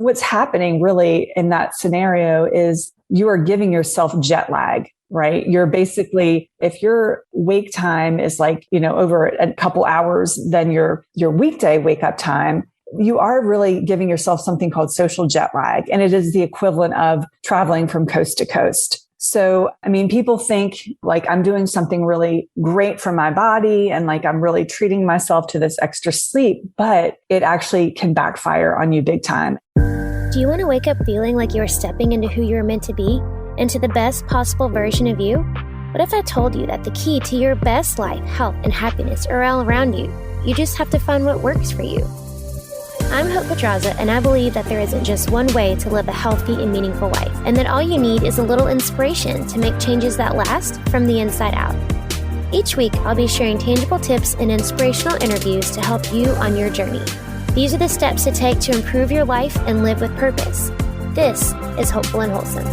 what's happening really in that scenario is you are giving yourself jet lag, right? You're basically, if your wake time is like, over a couple hours than your weekday wake up time, you are really giving yourself something called social jet lag. And it is the equivalent of traveling from coast to coast. So, people think like I'm doing something really great for my body and like I'm really treating myself to this extra sleep, but it actually can backfire on you big time. Do you want to wake up feeling like you're stepping into who you're meant to be, into the best possible version of you? What if I told you that the key to your best life, health, and happiness are all around you? You just have to find what works for you. I'm Hope Pedraza, and I believe that there isn't just one way to live a healthy and meaningful life, and that all you need is a little inspiration to make changes that last from the inside out. Each week, I'll be sharing tangible tips and inspirational interviews to help you on your journey. These are the steps to take to improve your life and live with purpose. This is Hopeful and Wholesome.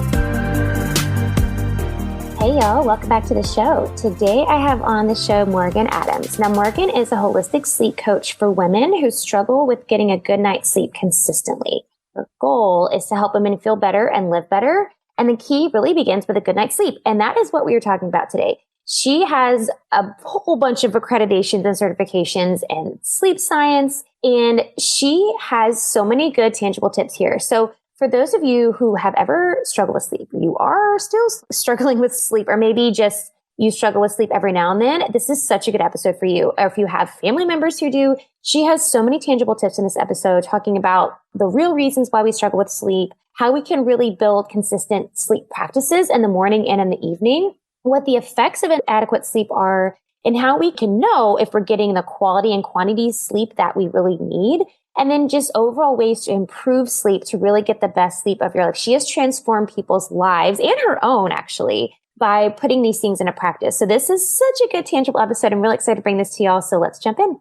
Hey y'all, welcome back to the show. Today I have on the show Morgan Adams. Now Morgan is a holistic sleep coach for women who struggle with getting a good night's sleep consistently. Her goal is to help women feel better and live better. And the key really begins with a good night's sleep. And that is what we are talking about today. She has a whole bunch of accreditations and certifications in sleep science, and she has so many good tangible tips here. So for those of you who have ever struggled with sleep, you are still struggling with sleep, or maybe just you struggle with sleep every now and then, this is such a good episode for you. Or if you have family members who do, she has so many tangible tips in this episode talking about the real reasons why we struggle with sleep, how we can really build consistent sleep practices in the morning and in the evening, what the effects of inadequate sleep are, and how we can know if we're getting the quality and quantity sleep that we really need. And then just overall ways to improve sleep to really get the best sleep of your life. She has transformed people's lives and her own, actually, by putting these things into practice. So this is such a good, tangible episode. I'm really excited to bring this to y'all. So let's jump in.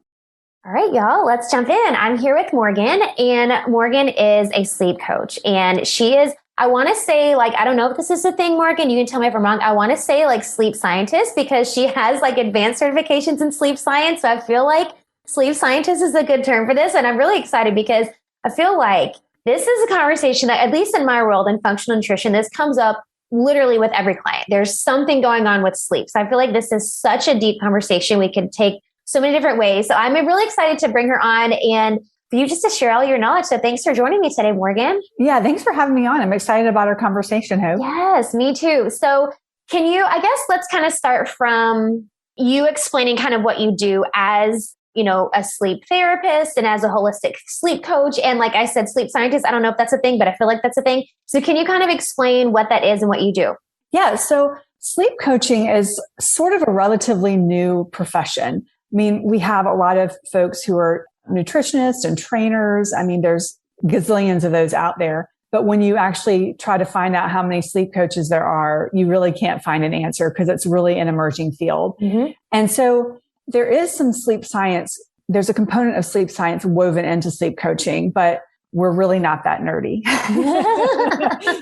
All right, y'all, let's jump in. I'm here with Morgan, and Morgan is a sleep coach. And she is, I want to say, like, I don't know if this is a thing, Morgan. You can tell me if I'm wrong. I want to say like sleep scientist because she has like advanced certifications in sleep science. So I feel like sleep scientist is a good term for this. And I'm really excited because I feel like this is a conversation that, at least in my world in functional nutrition, this comes up literally with every client. There's something going on with sleep. So I feel like this is such a deep conversation. We can take so many different ways. So I'm really excited to bring her on and for you just to share all your knowledge. So thanks for joining me today, Morgan. Yeah, thanks for having me on. I'm excited about our conversation, Hope. Yes, me too. So can you, I guess let's kind of start from you explaining kind of what you do as a sleep therapist and as a holistic sleep coach. And like I said, sleep scientist, I don't know if that's a thing, but I feel like that's a thing. So can you kind of explain what that is and what you do? Yeah. So sleep coaching is sort of a relatively new profession. We have a lot of folks who are nutritionists and trainers. There's gazillions of those out there. But when you actually try to find out how many sleep coaches there are, you really can't find an answer because it's really an emerging field. Mm-hmm. And so there is some sleep science. There's a component of sleep science woven into sleep coaching, but we're really not that nerdy.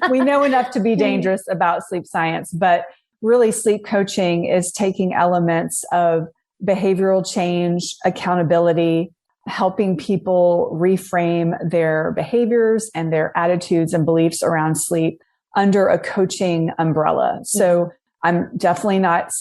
We know enough to be dangerous about sleep science, but really sleep coaching is taking elements of behavioral change, accountability, helping people reframe their behaviors and their attitudes and beliefs around sleep under a coaching umbrella. So I'm definitely not,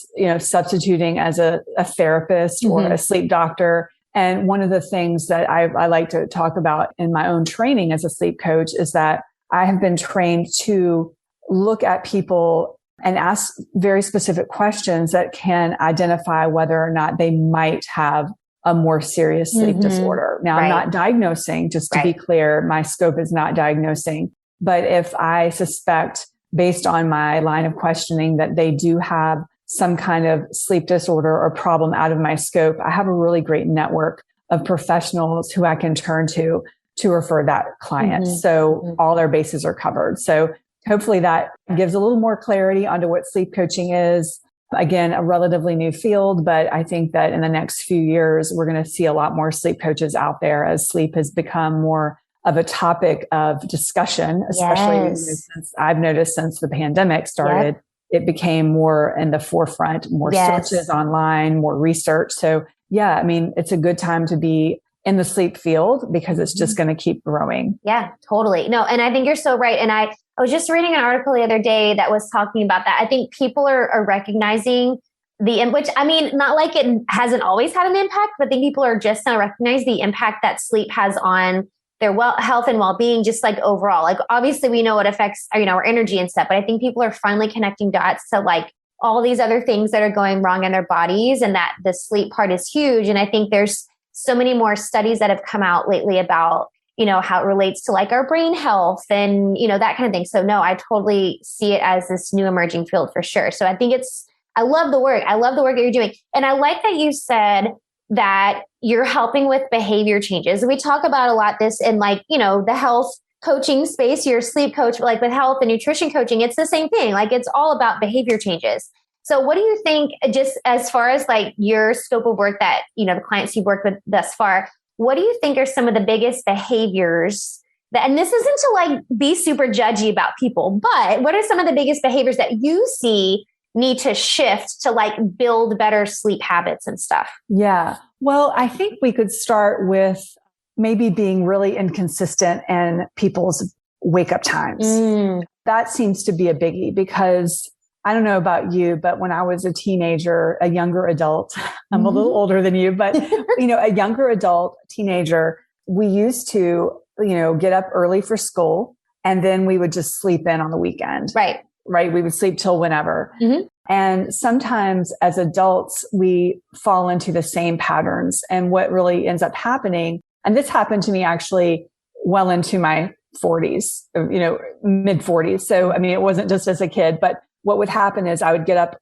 substituting as a therapist or a sleep doctor. And one of the things that I like to talk about in my own training as a sleep coach is that I have been trained to look at people and ask very specific questions that can identify whether or not they might have a more serious sleep disorder. Now, I'm not diagnosing, just to be clear, my scope is not diagnosing. But if I suspect, based on my line of questioning, that they do have some kind of sleep disorder or problem out of my scope, I have a really great network of professionals who I can turn to refer that client. So all their bases are covered. So hopefully that gives a little more clarity onto what sleep coaching is. Again, a relatively new field, but I think that in the next few years, we're going to see a lot more sleep coaches out there as sleep has become more of a topic of discussion, especially since I've noticed since the pandemic started, it became more in the forefront, more searches online, more research. So yeah, it's a good time to be in the sleep field because it's just going to keep growing. Yeah, totally. No, and I think you're so right. And I was just reading an article the other day that was talking about that. I think people are recognizing which, I mean, not like it hasn't always had an impact, but I think people are just now recognize the impact that sleep has on their health and well-being, just like overall. Like, obviously we know it affects, our energy and stuff, but I think people are finally connecting dots to like all these other things that are going wrong in their bodies, and that the sleep part is huge. And I think there's so many more studies that have come out lately about, how it relates to like our brain health and, that kind of thing. So no, I totally see it as this new emerging field for sure. So I think I love the work. I love the work that you're doing. And I like that you said that you're helping with behavior changes. We talk about a lot this in like, the health coaching space, you're a sleep coach, like with health and nutrition coaching, it's the same thing. Like it's all about behavior changes. So what do you think, just as far as like your scope of work that, the clients you've worked with thus far, what do you think are some of the biggest behaviors that, and this isn't to like be super judgy about people, but what are some of the biggest behaviors that you see need to shift to like build better sleep habits and stuff? Yeah. Well, I think we could start with maybe being really inconsistent in people's wake up times. That seems to be a biggie because I don't know about you, but when I was a teenager, a younger adult, I'm a little older than you, but a younger adult teenager, we used to, get up early for school and then we would just sleep in on the weekend. Right. We would sleep till whenever. And sometimes as adults, we fall into the same patterns. And what really ends up happening, and this happened to me actually well into my 40s, mid 40s. So, I mean, it wasn't just as a kid, but what would happen is I would get up,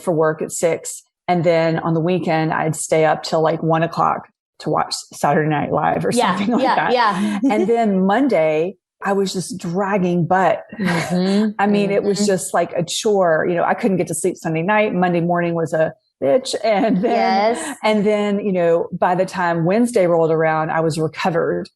for work at 6. And then on the weekend, I'd stay up till like 1:00 to watch Saturday Night Live or something like that. Yeah. And then Monday, I was just dragging butt. I mean, it was just like a chore. I couldn't get to sleep Sunday night. Monday morning was a bitch. And then, by the time Wednesday rolled around, I was recovered.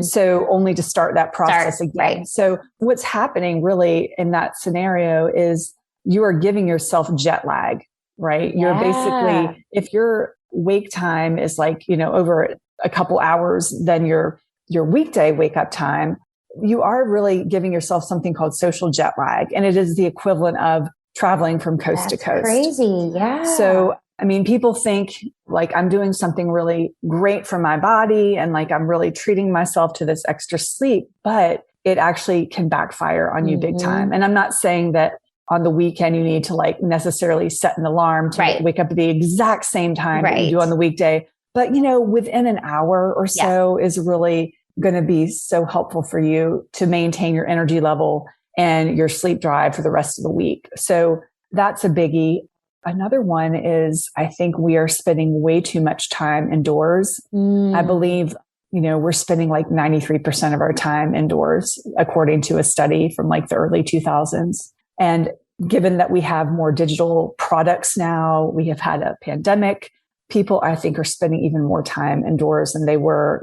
So only to start that process again. Right. So what's happening really in that scenario is you are giving yourself jet lag, right? You're basically, if your wake time is like, over a couple hours than your weekday wake up time, you are really giving yourself something called social jet lag. And it is the equivalent of traveling from coast to coast. Crazy. Yeah. So, I mean, people think like I'm doing something really great for my body and like I'm really treating myself to this extra sleep, but it actually can backfire on you big time. And I'm not saying that on the weekend you need to like necessarily set an alarm to wake up at the exact same time that you do on the weekday. But, within an hour or so is really going to be so helpful for you to maintain your energy level and your sleep drive for the rest of the week. So that's a biggie. Another one is I think we are spending way too much time indoors. I believe, we're spending like 93% of our time indoors, according to a study from like the early 2000s. And given that we have more digital products now, we have had a pandemic, people I think are spending even more time indoors than they were,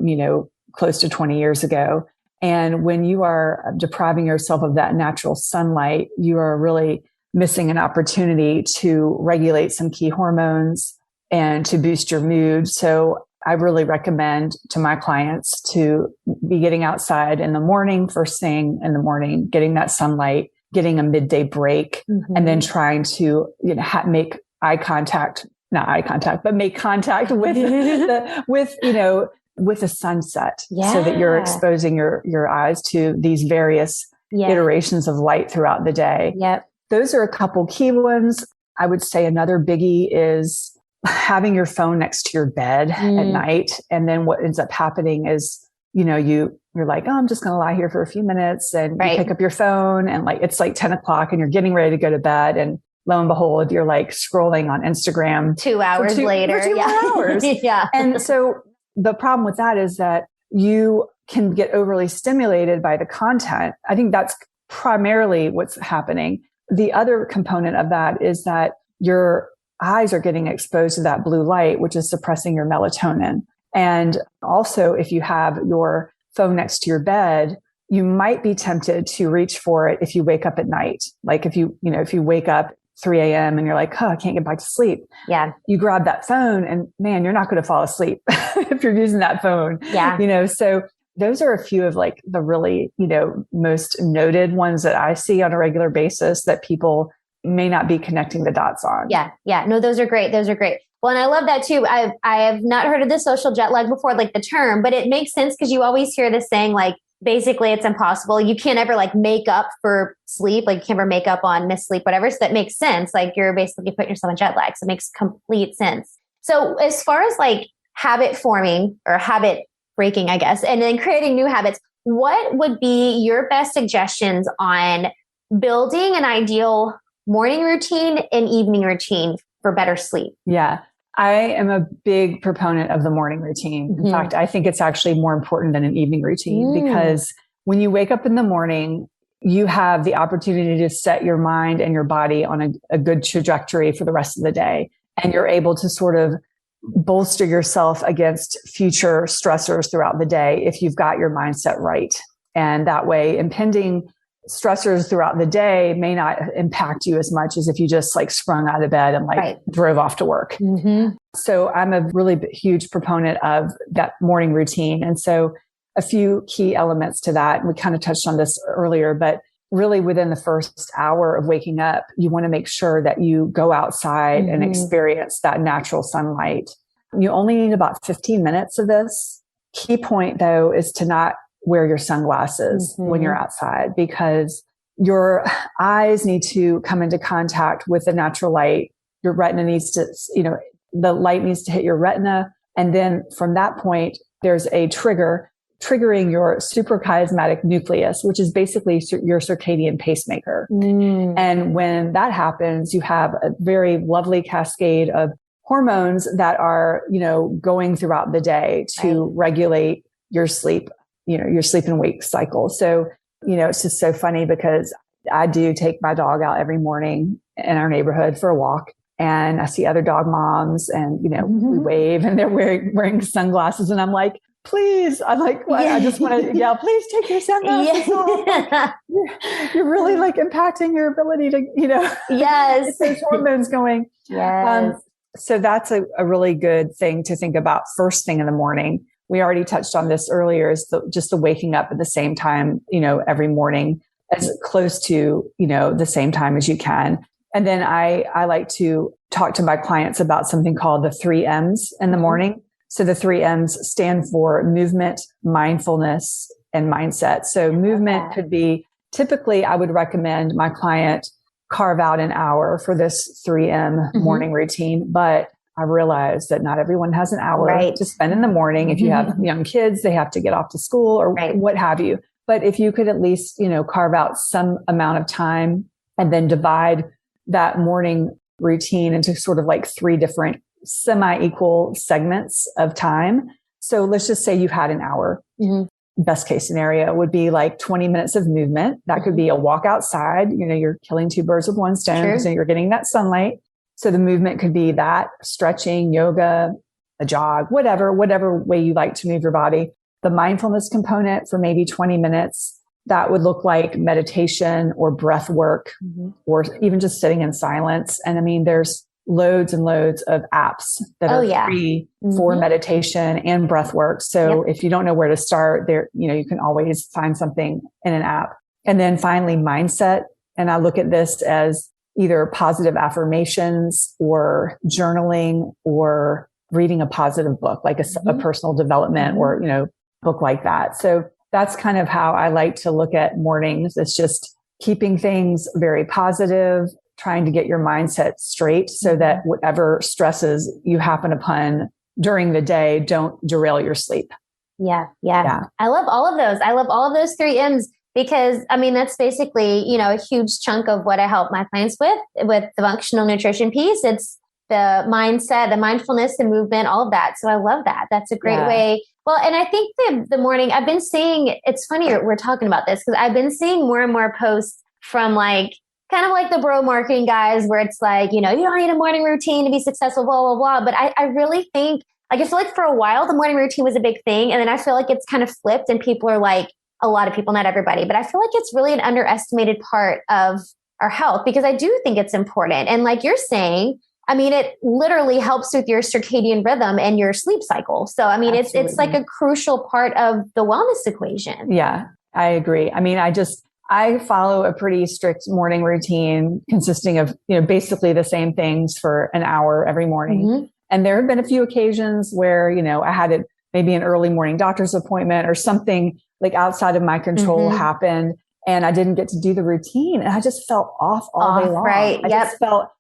close to 20 years ago. And when you are depriving yourself of that natural sunlight, you are really missing an opportunity to regulate some key hormones and to boost your mood. So I really recommend to my clients to be getting outside in the morning, first thing in the morning, getting that sunlight, getting a midday break, and then trying to make eye contact, not eye contact, but make contact with with the sunset so that you're exposing your eyes to these various iterations of light throughout the day. Those are a couple key ones. I would say another biggie is having your phone next to your bed at night. And then what ends up happening is, you're like, oh, I'm just going to lie here for a few minutes, and you pick up your phone and like, it's like 10 o'clock and you're getting ready to go to bed. And lo and behold, you're like scrolling on Instagram 2 hours later. For 2 more hours. And so the problem with that is that you can get overly stimulated by the content. I think that's primarily what's happening. The other component of that is that your eyes are getting exposed to that blue light, which is suppressing your melatonin. And also, if you have your phone next to your bed, you might be tempted to reach for it if you wake up at night. Like if you wake up 3 a.m. and you're like, oh, I can't get back to sleep. Yeah. You grab that phone and man, you're not going to fall asleep if you're using that phone. Yeah. So those are a few of like the really, most noted ones that I see on a regular basis that people may not be connecting the dots on. Yeah. Yeah. No, those are great. Those are great. Well, and I love that too. I have not heard of the social jet lag before, like the term, but it makes sense because you always hear this saying, like, basically it's impossible. You can't ever like make up for sleep. Like you can't ever make up on missed sleep, whatever. So that makes sense. Like you're basically putting yourself in jet lag. So it makes complete sense. So as far as like habit forming or habit breaking, I guess, and then creating new habits, what would be your best suggestions on building an ideal morning routine and evening routine for better sleep? Yeah. I am a big proponent of the morning routine. In fact, I think it's actually more important than an evening routine because when you wake up in the morning, you have the opportunity to set your mind and your body on a good trajectory for the rest of the day. And you're able to sort of bolster yourself against future stressors throughout the day if you've got your mindset right. And that way, impending stressors throughout the day may not impact you as much as if you just like sprung out of bed and like drove off to work. So I'm a really huge proponent of that morning routine. And so a few key elements to that, and we kind of touched on this earlier, but really within the first hour of waking up, you want to make sure that you go outside and experience that natural sunlight. You only need about 15 minutes of this. Key point though is to not wear your sunglasses when you're outside because your eyes need to come into contact with the natural light. Your retina needs to, the light needs to hit your retina. And then from that point, there's a triggering your suprachiasmatic nucleus, which is basically your circadian pacemaker. And when that happens, you have a very lovely cascade of hormones that are, going throughout the day to regulate your sleep, your sleep and wake cycle. So, it's just so funny because I do take my dog out every morning in our neighborhood for a walk and I see other dog moms and, we wave and they're wearing sunglasses and I'm like, please, I'm like, well, I just want to yell, please take your sunglasses off. You're really like impacting your ability to, get those hormones going. So that's a really good thing to think about first thing in the morning. We already touched on this earlier is just the waking up at the same time, every morning as close to, the same time as you can. And then I like to talk to my clients about something called the 3 M's in the morning. So the 3 M's stand for movement, mindfulness, and mindset. So movement could be typically I would recommend my client carve out an hour for this 3 M morning routine, but I realize that not everyone has an hour to spend in the morning. If you have young kids, they have to get off to school or what have you. But if you could at least, carve out some amount of time and then divide that morning routine into sort of like 3 different semi-equal segments of time. So let's just say you had an hour. Best case scenario would be like 20 minutes of movement. That could be a walk outside. You're killing 2 birds with 1 stone. So you're getting that sunlight. So the movement could be that stretching, yoga, a jog, whatever way you like to move your body. The mindfulness component for maybe 20 minutes, that would look like meditation or breath work or even just sitting in silence. And I mean, there's loads and loads of apps that are free for meditation and breath work. So if you don't know where to start there, you can always find something in an app. And then finally, mindset. And I look at this as either positive affirmations or journaling or reading a positive book, like a personal development or, book like that. So that's kind of how I like to look at mornings. It's just keeping things very positive, trying to get your mindset straight so that whatever stresses you happen upon during the day don't derail your sleep. Yeah. I love all of those. I love all of those 3 M's because that's basically, a huge chunk of what I help my clients with the functional nutrition piece. It's the mindset, the mindfulness, the movement, all of that. So I love that. That's a great way. Well, and I think the morning I've been seeing, it's funny we're talking about this because I've been seeing more and more posts from like, kind of like the bro marketing guys where it's like, you don't need a morning routine to be successful, blah, blah, blah. But I really think, I feel like for a while, the morning routine was a big thing. And then I feel like it's kind of flipped and people are like, a lot of people, not everybody, but I feel like it's really an underestimated part of our health, because I do think it's important. And like you're saying, I mean, it literally helps with your circadian rhythm and your sleep cycle. So, I mean, it's like a crucial part of the wellness equation. Yeah, I agree. I mean, I follow a pretty strict morning routine consisting of, basically the same things for an hour every morning. Mm-hmm. And there have been a few occasions where, I had maybe an early morning doctor's appointment or something like outside of my control mm-hmm. happened. And I didn't get to do the routine. And I just felt off all day long. Right.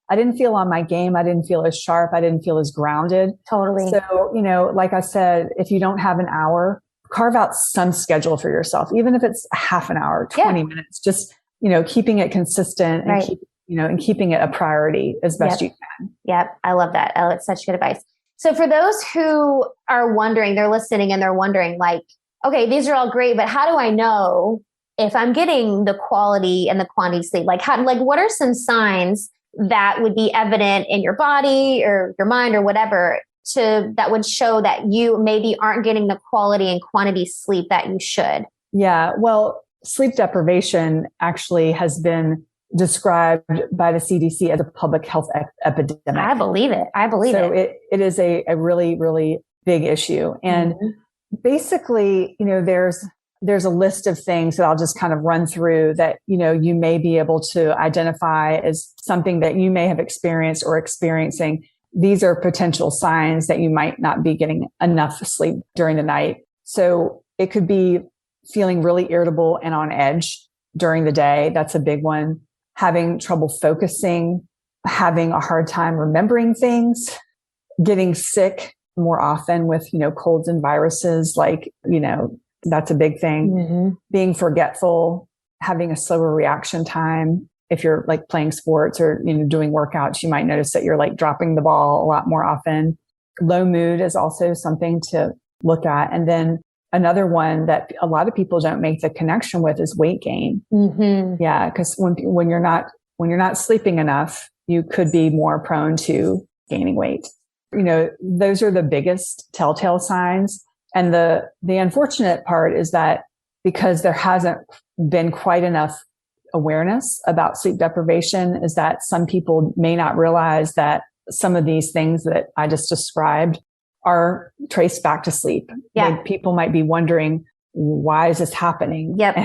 I didn't feel on my game. I didn't feel as sharp. I didn't feel as grounded. Totally. So, like I said, if you don't have an hour, carve out some schedule for yourself, even if it's a half an hour, 20 minutes, just, keeping it consistent and and keeping it a priority as best you can. Yep. I love that. It's such good advice. So for those who are wondering, they're listening and they're wondering like, okay, these are all great, but how do I know if I'm getting the quality and the quantity of sleep? Like what are some signs that would be evident in your body or your mind or whatever that would show that you maybe aren't getting the quality and quantity sleep that you should? Yeah. Well, sleep deprivation actually has been described by the CDC as a public health epidemic. I believe it. So it is a really, really big issue. And basically, there's a list of things that I'll just kind of run through that, you may be able to identify as something that you may have experienced or experiencing. These are potential signs that you might not be getting enough sleep during the night. So it could be feeling really irritable and on edge during the day. That's a big one. Having trouble focusing, having a hard time remembering things, getting sick more often with, colds and viruses, like, that's a big thing. Mm-hmm. Being forgetful, having a slower reaction time. If you're like playing sports or, doing workouts, you might notice that you're like dropping the ball a lot more often. Low mood is also something to look at. And then another one that a lot of people don't make the connection with is weight gain. Mm-hmm. Yeah. Cause when you're not sleeping enough, you could be more prone to gaining weight. Those are the biggest telltale signs. And the unfortunate part is that because there hasn't been quite enough awareness about sleep deprivation, is that some people may not realize that some of these things that I just described are traced back to sleep. Yeah. Like people might be wondering, why is this happening? Yep.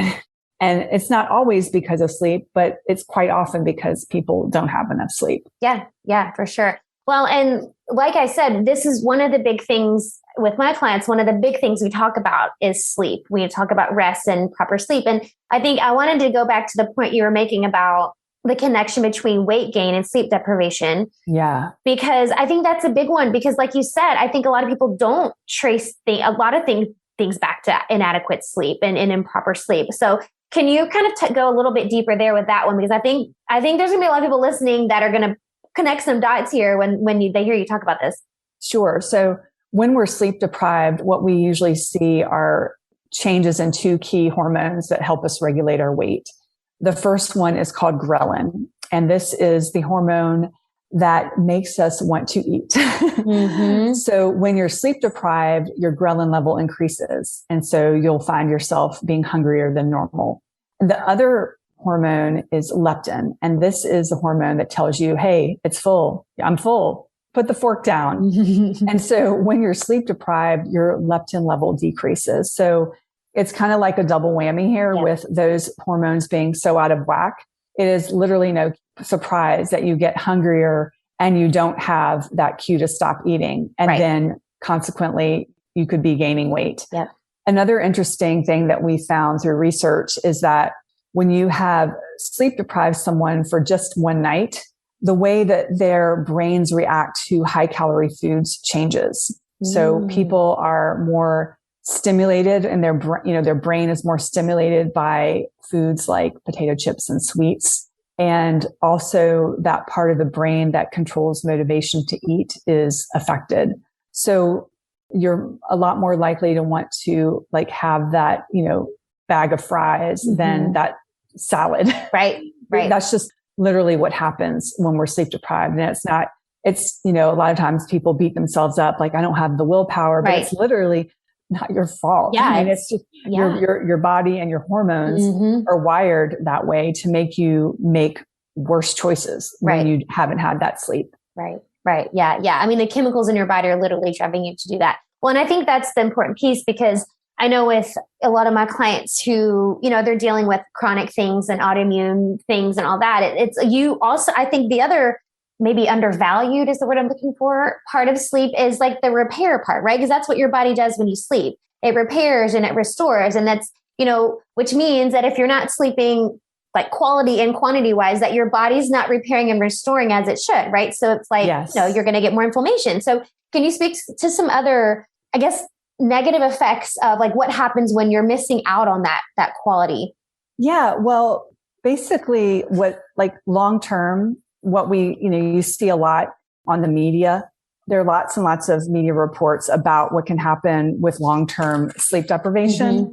And it's not always because of sleep, but it's quite often because people don't have enough sleep. Yeah. Yeah, for sure. Well, and like I said, this is one of the big things with my clients. One of the big things we talk about is sleep. We talk about rest and proper sleep. And I think I wanted to go back to the point you were making about the connection between weight gain and sleep deprivation. Yeah. Because I think that's a big one. Because like you said, I think a lot of people don't trace a lot of things back to inadequate sleep and improper sleep. So can you kind of go a little bit deeper there with that one? Because I think there's going to be a lot of people listening that are going to connect some dots here when they hear you talk about this. Sure. So when we're sleep deprived, what we usually see are changes in two key hormones that help us regulate our weight. The first one is called ghrelin, and this is the hormone that makes us want to eat. Mm-hmm. So when you're sleep deprived, your ghrelin level increases. And so you'll find yourself being hungrier than normal. And the other hormone is leptin. And this is a hormone that tells you, hey, it's full. I'm full. Put the fork down. And so when you're sleep deprived, your leptin level decreases. So it's kind of like a double whammy here with those hormones being so out of whack. It is literally no surprise that you get hungrier and you don't have that cue to stop eating. And then consequently, you could be gaining weight. Yep. Another interesting thing that we found through research is that when you have sleep deprived someone for just one night, the way that their brains react to high calorie foods changes. So people are more stimulated and their brain is more stimulated by foods like potato chips and sweets. And also that part of the brain that controls motivation to eat is affected. So you're a lot more likely to want to like have that, bag of fries than that salad. Right. That's just literally what happens when we're sleep deprived. And it's, a lot of times people beat themselves up. Like, I don't have the willpower, but it's literally not your fault. Yeah. I mean, it's just your body and your hormones are wired that way to make you make worse choices Right. when you haven't had that sleep. Right. Right. Yeah. Yeah. I mean, the chemicals in your body are literally driving you to do that. Well, and I think that's the important piece, because I know with a lot of my clients who, they're dealing with chronic things and autoimmune things and all that. It's you also, I think the other maybe undervalued is the word I'm looking for. Part of sleep is like the repair part, right? Because that's what your body does when you sleep. It repairs and it restores. And that's, which means that if you're not sleeping like quality and quantity wise, that your body's not repairing and restoring as it should, right? So it's like, Yes. you're going to get more inflammation. So can you speak to some other, I guess, negative effects of like what happens when you're missing out on that quality? Yeah. Well, basically what like long-term, what we, you see a lot on the media, there are lots and lots of media reports about what can happen with long-term sleep deprivation. Mm-hmm.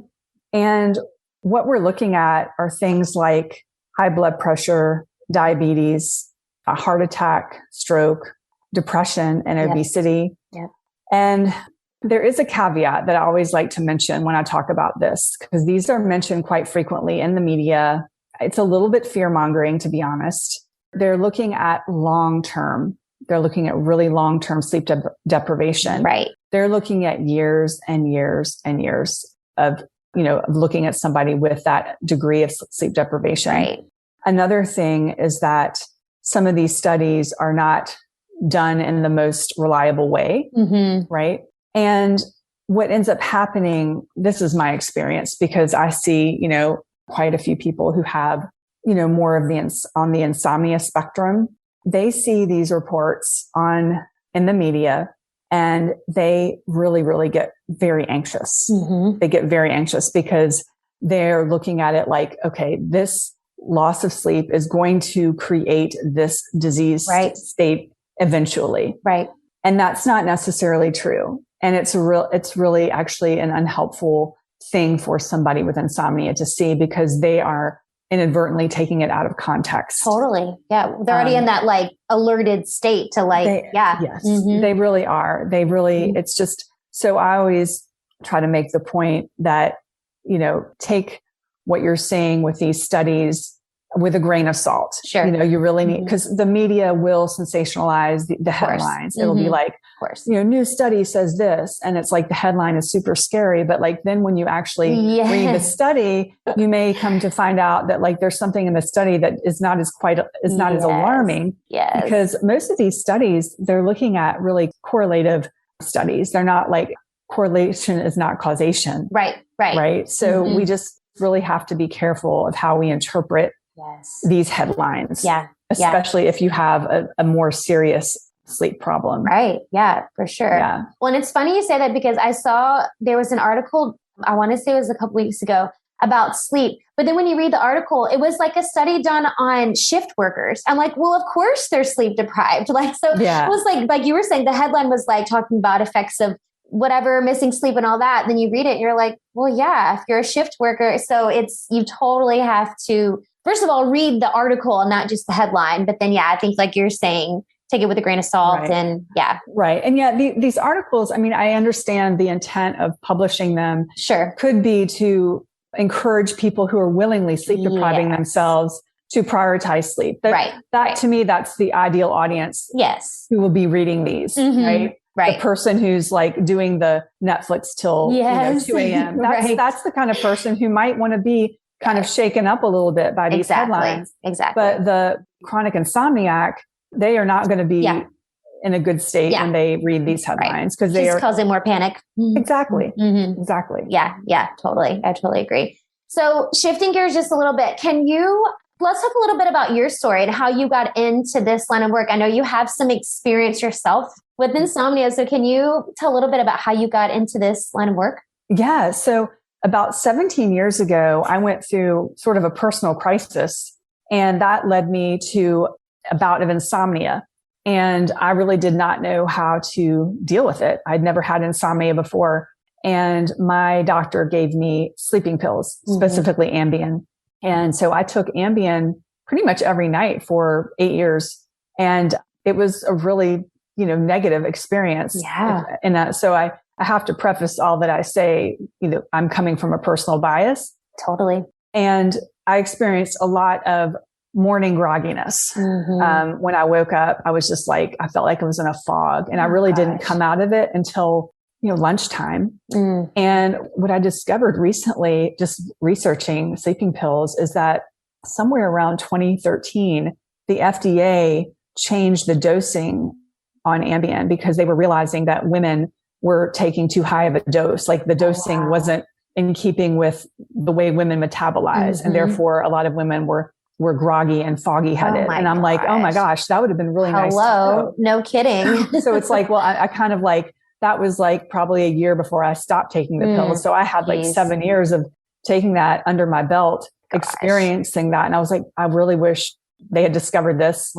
And what we're looking at are things like high blood pressure, diabetes, a heart attack, stroke, depression, and obesity. Yep. And there is a caveat that I always like to mention when I talk about this, because these are mentioned quite frequently in the media. It's a little bit fear-mongering, to be honest. They're looking at long-term. They're looking at really long-term sleep deprivation. Right. They're looking at years and years and years of looking at somebody with that degree of sleep deprivation. Right. Another thing is that some of these studies are not done in the most reliable way, right? And what ends up happening, this is my experience, because I see, quite a few people who have, more of on the insomnia spectrum. They see these reports in the media, and they really, really get very anxious. Mm-hmm. They get very anxious because they're looking at it like, okay, this loss of sleep is going to create this disease state eventually. Right. And that's not necessarily true. And it's really actually an unhelpful thing for somebody with insomnia to see, because they are inadvertently taking it out of context. Totally. Yeah. They're already in that like alerted state to Yes, they really are. They really, it's just, so I always try to make the point that, take what you're seeing with these studies with a grain of salt. Sure. You really need, because the media will sensationalize the headlines. It'll be like, new study says this. And it's like the headline is super scary. But like, then when you actually read the study, you may come to find out that like there's something in the study that is not as alarming. Yes. Because most of these studies, they're looking at really correlative studies. They're not like correlation is not causation. Right. So we just really have to be careful of how we interpret these headlines, especially if you have a more serious sleep problem. Right. Yeah, for sure. Yeah. Well, and it's funny you say that, because I saw there was an article, I want to say it was a couple weeks ago, about sleep. But then when you read the article, it was like a study done on shift workers. I'm like, well, of course they're sleep deprived. Like, so it was like you were saying, the headline was like talking about effects of whatever, missing sleep and all that. And then you read it and you're like, well, yeah, if you're a shift worker. So you totally have to, first of all, read the article and not just the headline. But then, I think like you're saying, take it with a grain of salt. And Right. And these articles, I mean, I understand the intent of publishing them. Sure. Could be to encourage people who are willingly sleep depriving themselves to prioritize sleep. To me, that's the ideal audience. Yes. Who will be reading these, right? Right. The person who's like doing the Netflix till 2 a.m. That's the kind of person who might want to be kind of shaken up a little bit by these headlines. Exactly. But the chronic insomniac, they are not going to be in a good state when they read these headlines, because they are causing more panic. Exactly. Mm-hmm. Exactly. Yeah, totally. I totally agree. So shifting gears just a little bit, let's talk a little bit about your story and how you got into this line of work. I know you have some experience yourself with insomnia. So can you tell a little bit about how you got into this line of work? Yeah. So about 17 years ago, I went through sort of a personal crisis, and that led me to a bout of insomnia. And I really did not know how to deal with it. I'd never had insomnia before. And my doctor gave me sleeping pills, specifically Ambien. And so I took Ambien pretty much every night for 8 years. And it was a really, negative experience. Yeah. And that, so I have to preface all that I say, I'm coming from a personal bias. Totally. And I experienced a lot of morning grogginess. When I woke up, I was just like, I felt like I was in a fog, and I really didn't come out of it until, lunchtime. And what I discovered recently, just researching sleeping pills, is that somewhere around 2013, the FDA changed the dosing on Ambien because they were realizing that women were taking too high of a dose. Like the dosing wasn't in keeping with the way women metabolize. And therefore a lot of women were groggy and foggy headed. And I'm like, oh my gosh, that would have been really nice. Hello. No kidding. So it's like, well, I kind of like, that was like probably a year before I stopped taking the pills. So I had like 7 years of taking that under my belt, experiencing that. And I was like, I really wish they had discovered this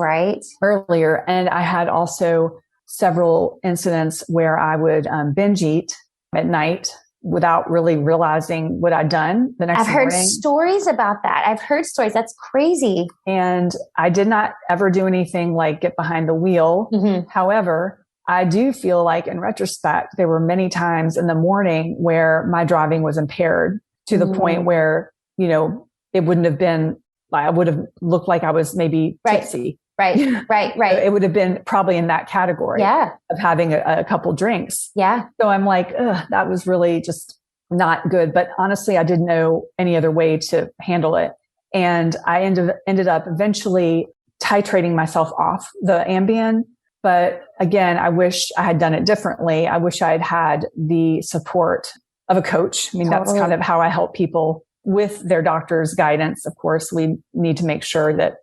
earlier. And I had also several incidents where I would binge eat at night without really realizing what I'd done the next morning. I've heard stories about that. I've heard stories. That's crazy. And I did not ever do anything like get behind the wheel. However, I do feel like in retrospect, there were many times in the morning where my driving was impaired to the point where, it wouldn't have been, I would have looked like I was maybe tipsy. Right. It would have been probably in that category of having a couple drinks. Yeah. So I'm like, that was really just not good. But honestly, I didn't know any other way to handle it. And I ended up eventually titrating myself off the Ambien. But again, I wish I had done it differently. I wish I had had the support of a coach. I mean, that's kind of how I help people with their doctor's guidance. Of course, we need to make sure that,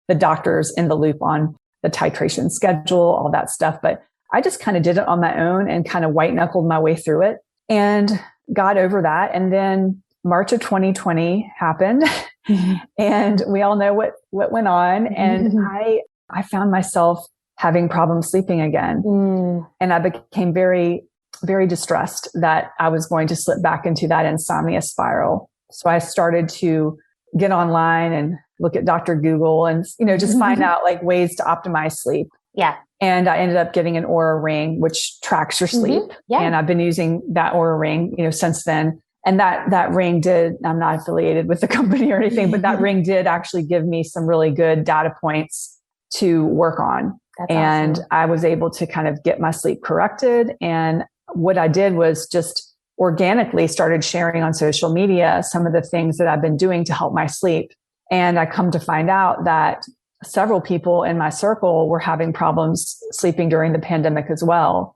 the doctor's in the loop on the titration schedule, all that stuff. But I just kind of did it on my own and kind of white knuckled my way through it and got over that. And then March of 2020 happened and we all know what went on. And I found myself having problems sleeping again. And I became very, very distressed that I was going to slip back into that insomnia spiral. So I started to get online and look at Dr. Google and, just find out like ways to optimize sleep. Yeah. And I ended up getting an Aura ring, which tracks your sleep. And I've been using that Aura ring, since then. And that ring did, I'm not affiliated with the company or anything, but that ring did actually give me some really good data points to work on. That's and awesome. I was able to kind of get my sleep corrected. And what I did was just organically started sharing on social media some of the things that I've been doing to help my sleep. And I come to find out that several people in my circle were having problems sleeping during the pandemic as well.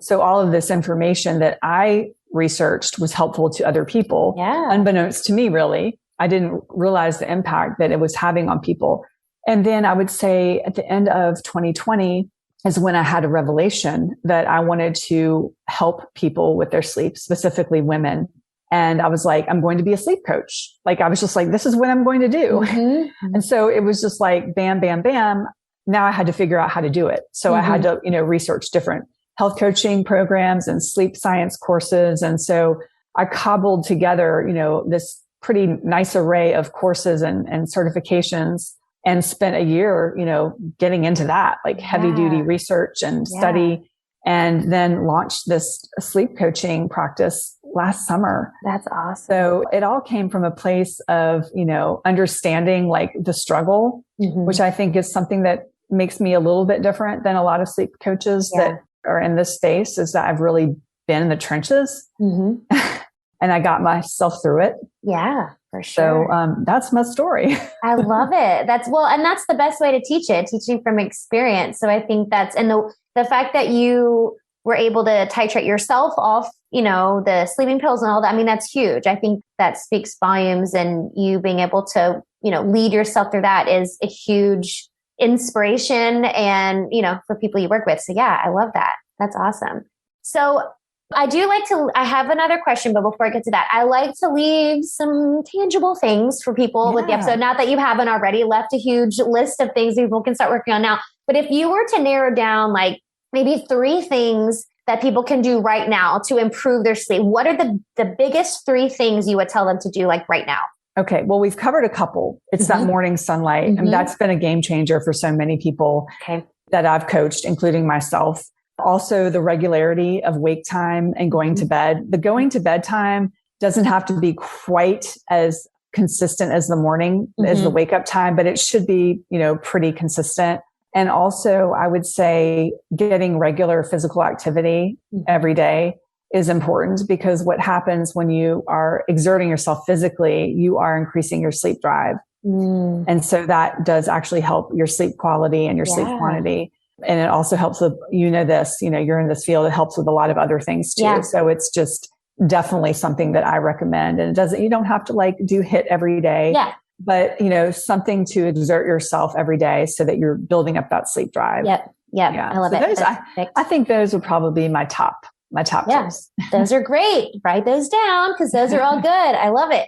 So all of this information that I researched was helpful to other people, unbeknownst to me, really. I didn't realize the impact that it was having on people. And then I would say at the end of 2020 is when I had a revelation that I wanted to help people with their sleep, specifically women. And I was like, I'm going to be a sleep coach. Like, I was just like, this is what I'm going to do. And so it was just like, bam, bam, bam. Now I had to figure out how to do it. So I had to, research different health coaching programs and sleep science courses. And so I cobbled together, this pretty nice array of courses and certifications and spent a year, getting into that, like heavy duty research and study, and then launched this sleep coaching practice last summer. That's awesome. So it all came from a place of, understanding like the struggle, which I think is something that makes me a little bit different than a lot of sleep coaches that are in this space, is that I've really been in the trenches and I got myself through it. Yeah. For sure. So that's my story. I love it. And that's the best way to teach it, teaching from experience. So I think and the fact that you were able to titrate yourself off, the sleeping pills and all that, I mean, that's huge. I think that speaks volumes, and you being able to, lead yourself through that is a huge inspiration and, for people you work with. So yeah, I love that. That's awesome. So I have another question, but before I get to that, I like to leave some tangible things for people with the episode. Not that you haven't already left a huge list of things people can start working on now, but if you were to narrow down like maybe 3 things that people can do right now to improve their sleep, what are the biggest 3 things you would tell them to do like right now? Okay. Well, we've covered a couple. It's that morning sunlight. And that's been a game changer for so many people that I've coached, including myself. Also, the regularity of wake time and going to bed. The going to bed time doesn't have to be quite as consistent as the morning, as the wake up time, but it should be, pretty consistent. And also I would say getting regular physical activity every day is important, because what happens when you are exerting yourself physically, you are increasing your sleep drive. And so that does actually help your sleep quality and your sleep quantity. And it also helps with, you're in this field, it helps with a lot of other things too. Yeah. So it's just definitely something that I recommend. And you don't have to do HIIT every day, but something to exert yourself every day so that you're building up that sleep drive. Yep. Yeah. I love it. I think those would probably be my top tips. Those are great. Write those down because those are all good. I love it.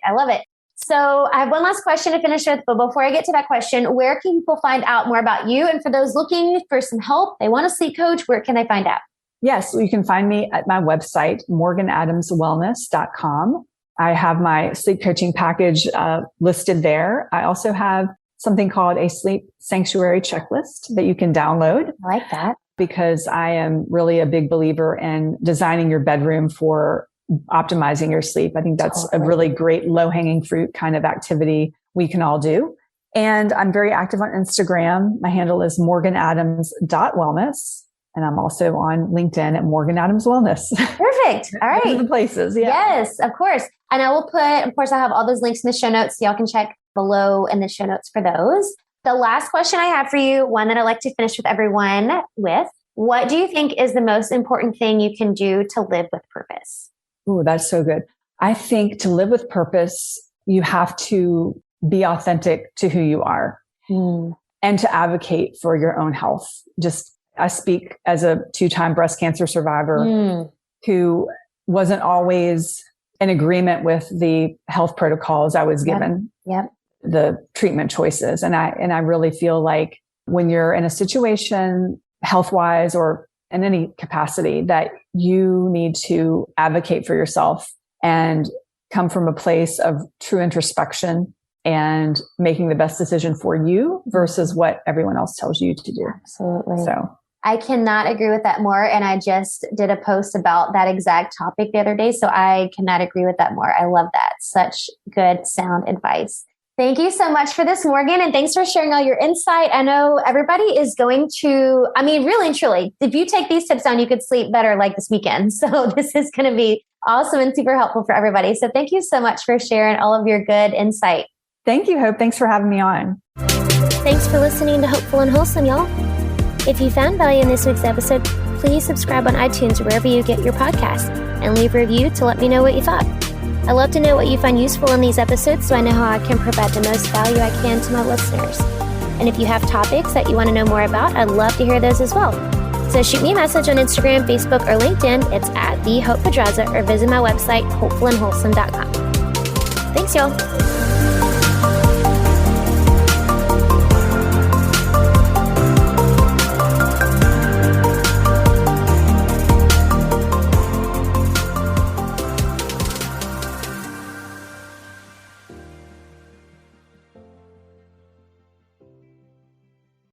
So I have one last question to finish with, but before I get to that question, where can people find out more about you? And for those looking for some help, they want a sleep coach, where can they find out? Yes, you can find me at my website, morganadamswellness.com. I have my sleep coaching package listed there. I also have something called a sleep sanctuary checklist that you can download. I like that. Because I am really a big believer in designing your bedroom for optimizing your sleep. I think that's a really great low-hanging fruit kind of activity we can all do. And I'm very active on Instagram. My handle is morganadams.wellness. And I'm also on LinkedIn at Morgan Adams Wellness. Perfect. All right. Those are the places. Yeah. Yes, of course. And I will of course, I have all those links in the show notes. So y'all can check below in the show notes for those. The last question I have for you, one that I like to finish with everyone with, what do you think is the most important thing you can do to live with purpose? Oh, that's so good. I think to live with purpose, you have to be authentic to who you are and to advocate for your own health. I speak as a 2-time breast cancer survivor who wasn't always in agreement with the health protocols I was given, the treatment choices. And I really feel like when you're in a situation health-wise or in any capacity that you need to advocate for yourself and come from a place of true introspection and making the best decision for you versus what everyone else tells you to do. Absolutely. So I cannot agree with that more. And I just did a post about that exact topic the other day. So I cannot agree with that more. I love that. Such good, sound advice. Thank you so much for this, Morgan. And thanks for sharing all your insight. I know everybody is going to, really and truly, if you take these tips down, you could sleep better this weekend. So this is going to be awesome and super helpful for everybody. So thank you so much for sharing all of your good insight. Thank you, Hope. Thanks for having me on. Thanks for listening to Hopeful and Wholesome, y'all. If you found value in this week's episode, please subscribe on iTunes or wherever you get your podcasts and leave a review to let me know what you thought. I love to know what you find useful in these episodes so I know how I can provide the most value I can to my listeners. And if you have topics that you want to know more about, I'd love to hear those as well. So shoot me a message on Instagram, Facebook, or LinkedIn. It's at @thehopepedraza or visit my website, hopefulandwholesome.com. Thanks, y'all.